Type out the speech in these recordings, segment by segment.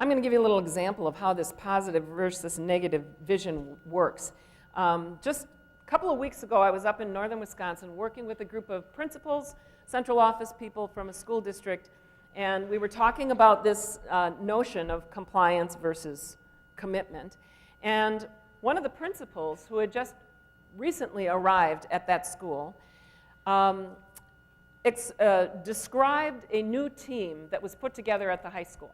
I'm going to give you a little example of how this positive versus negative vision works. Just a couple of weeks ago, I was up in northern Wisconsin working with a group of principals, central office people from a school district, and we were talking about this notion of compliance versus commitment. And one of the principals who had just recently arrived at that school described a new team that was put together at the high school.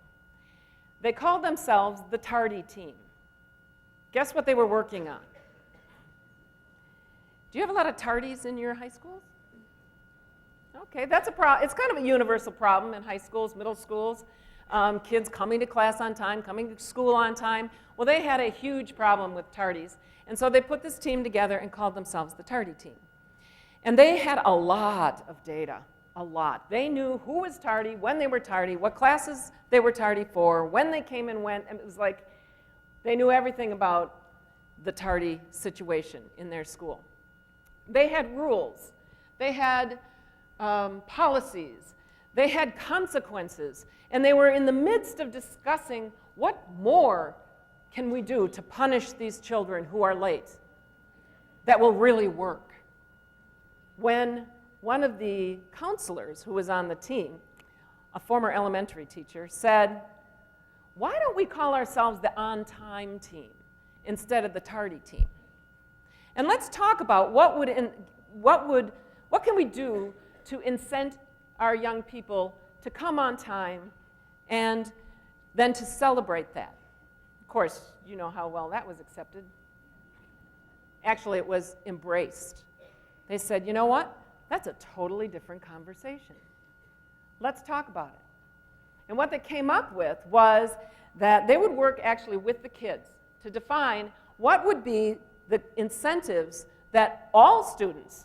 They called themselves the tardy team. Guess what they were working on? Do you have a lot of tardies in your high schools? Okay, that's a problem. It's kind of a universal problem in high schools, middle schools. Kids coming to class on time, coming to school on time. Well, they had a huge problem with tardies. And so they put this team together and called themselves the tardy team. And they had a lot of data, a lot. They knew who was tardy, when they were tardy, what classes they were tardy for, when they came and went. And it was like they knew everything about the tardy situation in their school. They had rules. They had policies. They had consequences. And they were in the midst of discussing what more can we do to punish these children who are late that will really work. When one of the counselors who was on the team, a former elementary teacher, said, why don't we call ourselves the on-time team instead of the tardy team? And let's talk about what can we do to incent our young people to come on time and then to celebrate that. Of course, you know how well that was accepted. Actually, it was embraced. They said, you know what? That's a totally different conversation. Let's talk about it. And what they came up with was that they would work actually with the kids to define what would be the incentives that all students,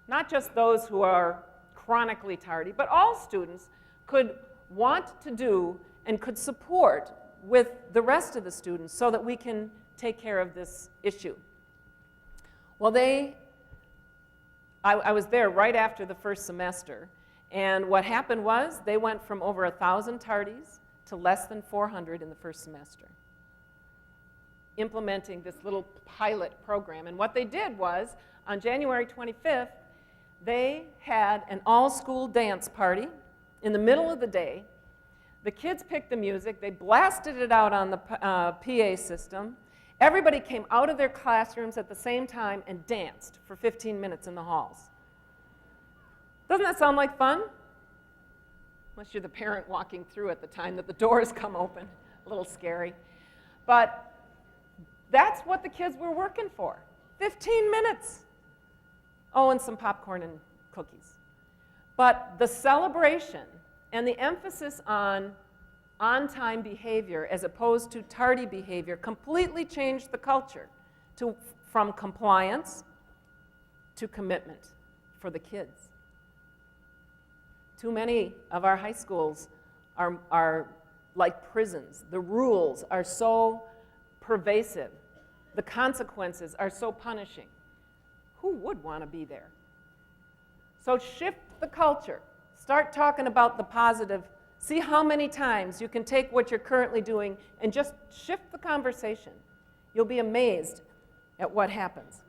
not just those who are chronically tardy, but all students could want to do and could support with the rest of the students so that we can take care of this issue. Well, I was there right after the first semester, and what happened was they went from over 1,000 tardies to less than 400 in the first semester, implementing this little pilot program. And what they did was, on January 25th, they had an all-school dance party in the middle of the day. The kids picked the music. They blasted it out on the PA system. Everybody came out of their classrooms at the same time and danced for 15 minutes in the halls. Doesn't that sound like fun? Unless you're the parent walking through at the time that the doors come open. A little scary. But that's what the kids were working for. 15 minutes. Oh, and some popcorn and cookies. But the celebration and the emphasis on on-time behavior as opposed to tardy behavior completely changed the culture from compliance to commitment for the kids. Too many of our high schools are like prisons. The rules are so pervasive. The consequences are so punishing. Who would want to be there? So shift the culture. Start talking about the positive. See how many times you can take what you're currently doing and just shift the conversation. You'll be amazed at what happens.